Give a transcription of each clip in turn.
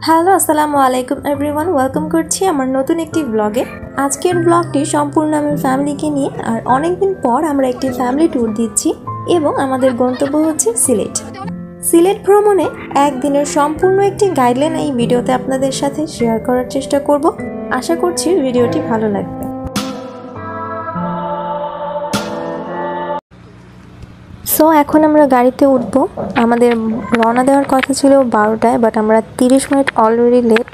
Hello আসসালামু আলাইকুম everyone, welcome করছি আমার নতুন একটি ব্লগে। আজকের ব্লগটি সম্পূর্ণ আমি ফ্যামিলিকে নিয়ে, আর অনেকদিন পর আমরা একটি ফ্যামিলি ট্যুর দিচ্ছি এবং আমাদের গন্তব্য হচ্ছে সিলেট। সিলেট ভ্রমণে একদিনের সম্পূর্ণ একটি গাইডলাইন এই ভিডিওতে আপনাদের সাথে শেয়ার করার চেষ্টা করব। আশা করছি ভিডিওটি ভালো লাগবে। সো এখন আমরা গাড়িতে উঠব। আমাদের রওনা দেওয়ার কথা ছিল 12টায়, বাট আমরা 30 মিনিট অলরেডি লেট।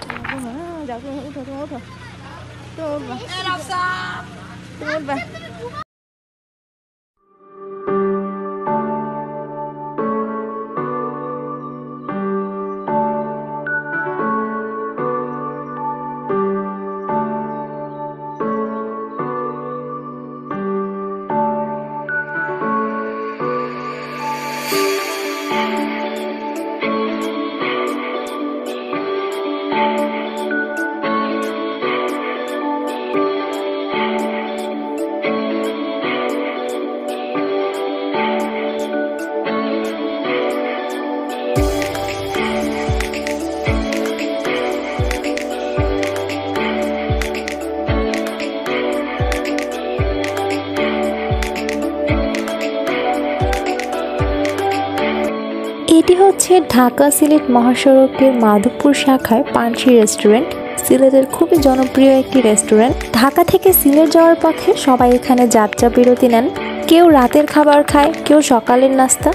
এটি হচ্ছে ঢাকা সিলেট মহাসড়কের মাধবপুর শাখায় পানসি রেস্টুরেন্ট। সিলেটের খুবই জনপ্রিয় একটি রেস্টুরেন্ট। ঢাকা থেকে সিলেট যাওয়ার পথে সবাই এখানে যাত্রা বিরতি নেন। কেউ রাতের খাবার খায়, কেউ সকালের নাস্তা,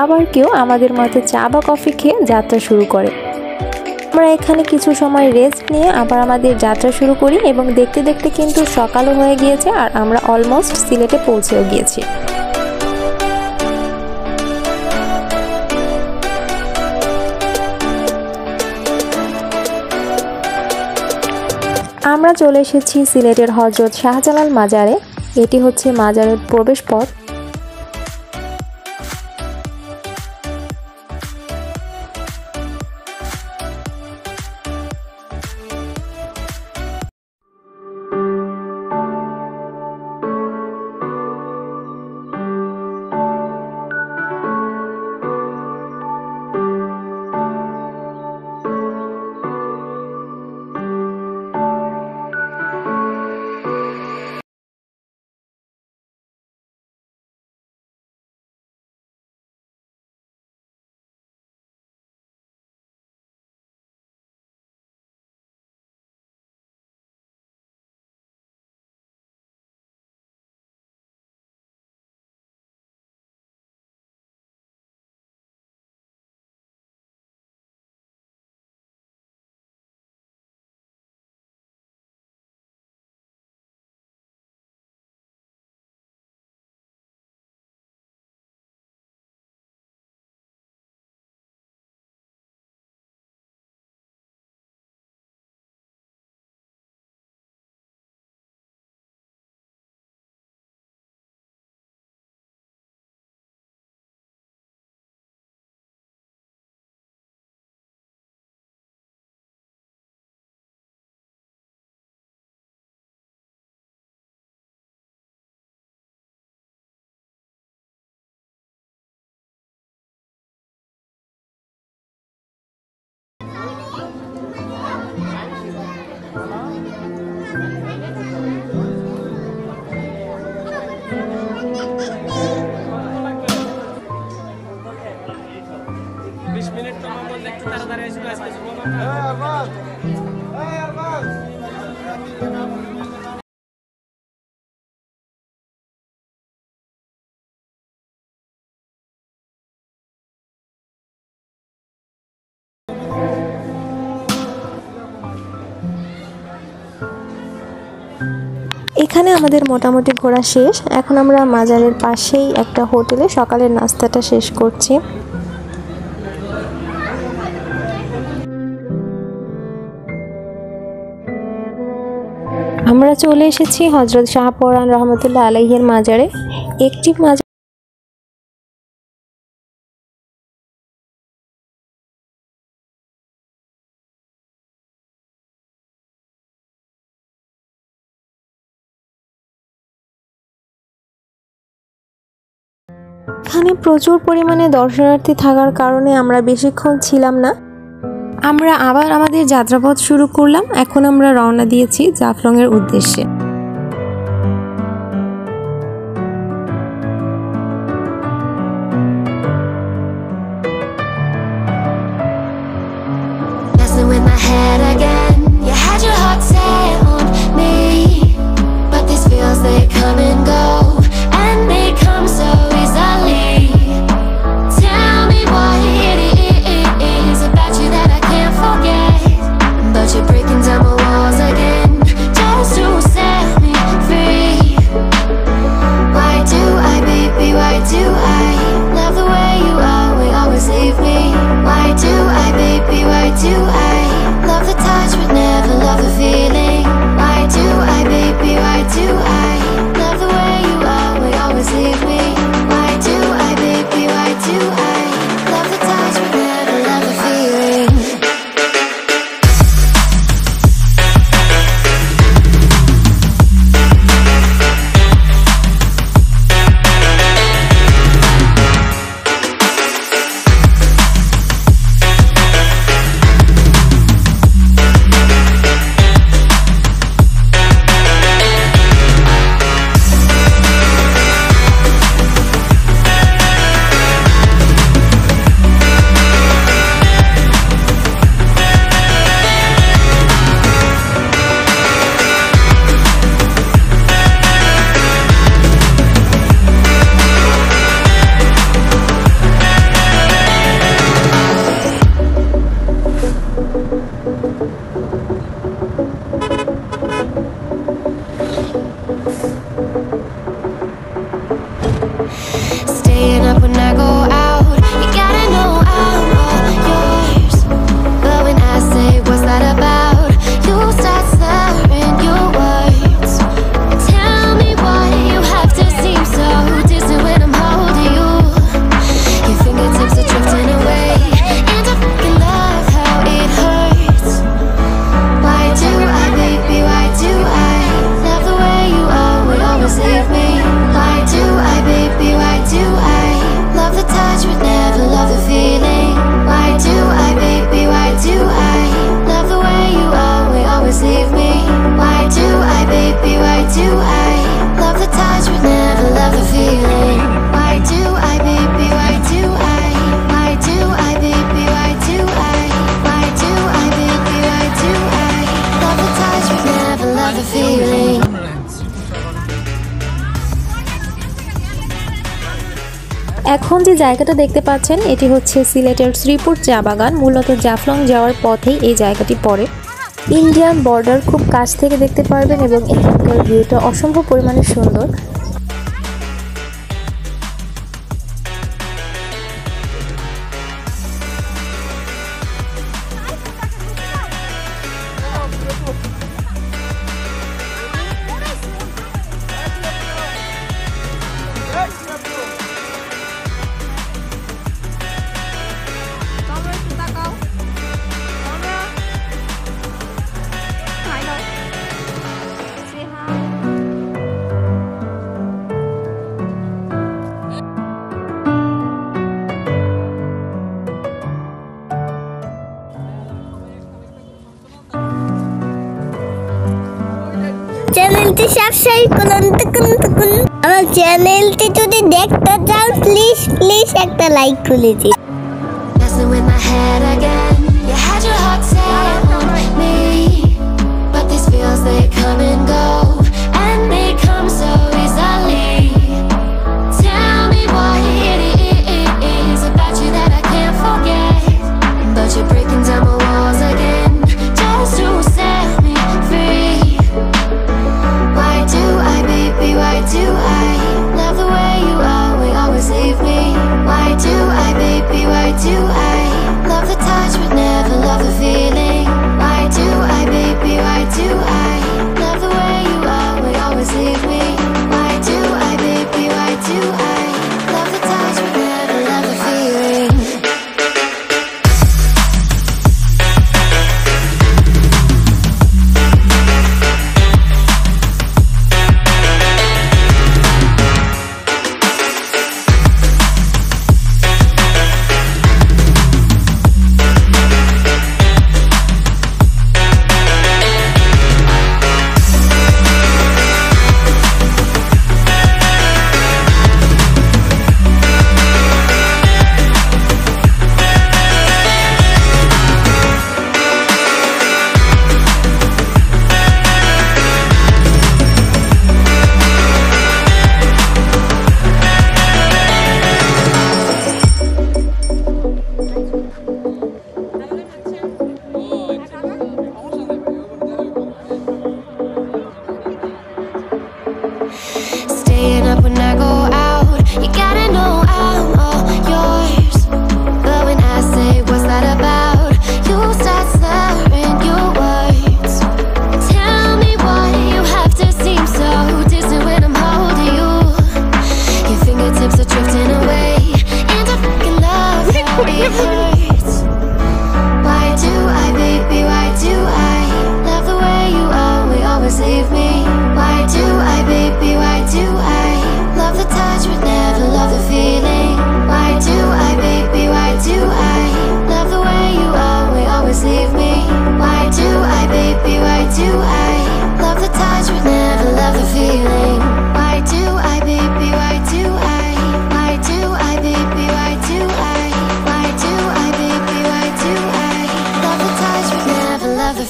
আবার কেউ আমাদের মতো চা বা কফি খেয়ে যাত্রা শুরু করে। আমরা এখানে কিছু সময় রেস্ট নিয়ে আবার আমাদের যাত্রা শুরু করি এবং দেখতে দেখতে কিন্তু সকালও হয়ে গিয়েছে আর আমরা অলমোস্ট সিলেটে পৌঁছেও গিয়েছি। আমরা চলে এসেছি সিলেটের হযরত শাহজালাল মাজারে। এটি হচ্ছে মাজারের প্রবেশ পথ। এখানে আমাদের মোটামুটি ঘোরা শেষ। এখন আমরা মাজারের পাশেই একটা হোটেলে সকালের নাস্তাটা শেষ করছি। আমরা চলে এসেছি হযরত শাহপরান রহমতুল্লাহ আলাইহির মাজারে। একটি মাজার এখানে প্রচুর পরিমাণে দর্শনার্থী থাকার কারণে আমরা বেশিক্ষণ ছিলাম না। আমরা আবার আমাদের যাত্রাপথ শুরু করলাম। এখন আমরা রওনা দিয়েছি জাফলংয়ের উদ্দেশ্যে। এখন যে জায়গাটা দেখতে পাচ্ছেন এটি হচ্ছে সিলেটের শ্রীপুর চা বাগান। মূলত জাফলং যাওয়ার পথেই এই জায়গাটি পড়ে। ইন্ডিয়ান বর্ডার খুব কাছ থেকে দেখতে পারবেন এবং এখানকার ভিউটা অসম্ভব পরিমাণে সুন্দর। চ্যানেলটি সাবস্ক্রাইব করুন। আমার চ্যানেলটি যদি দেখতে চাও প্লিজ একটা লাইক করে দিন। Do I, love the way you always leave me? Why do I, baby?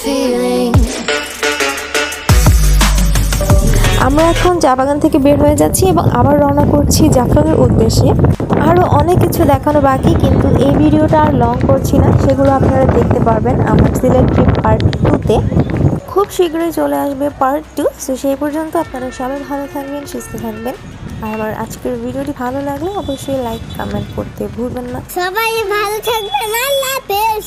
feeling. আমরা এখন চা বাগান থেকে বের হয়ে যাচ্ছি এবং আবার রওনা করছি জাফলংয়ের উদ্দেশ্যে। আরও অনেক কিছু দেখানো বাকি, কিন্তু এই ভিডিওটা আর লং করছি না, সেগুলো আপনারা দেখতে পারবেন আমার সিলেট ট্রিপ পার্ট 2-তে। খুব শীঘ্রই চলে আসবে পার্ট 2। সো সেই পর্যন্ত আপনারা সবাই ভালো থাকবেন, সুস্থ থাকবেন। আর আমার আজকের ভিডিওটি ভালো লাগলে অবশ্যই লাইক কমেন্ট করতে ভুলবেন না। সবাই ভালো থাকবেন, আল্লাহ হাফেজ।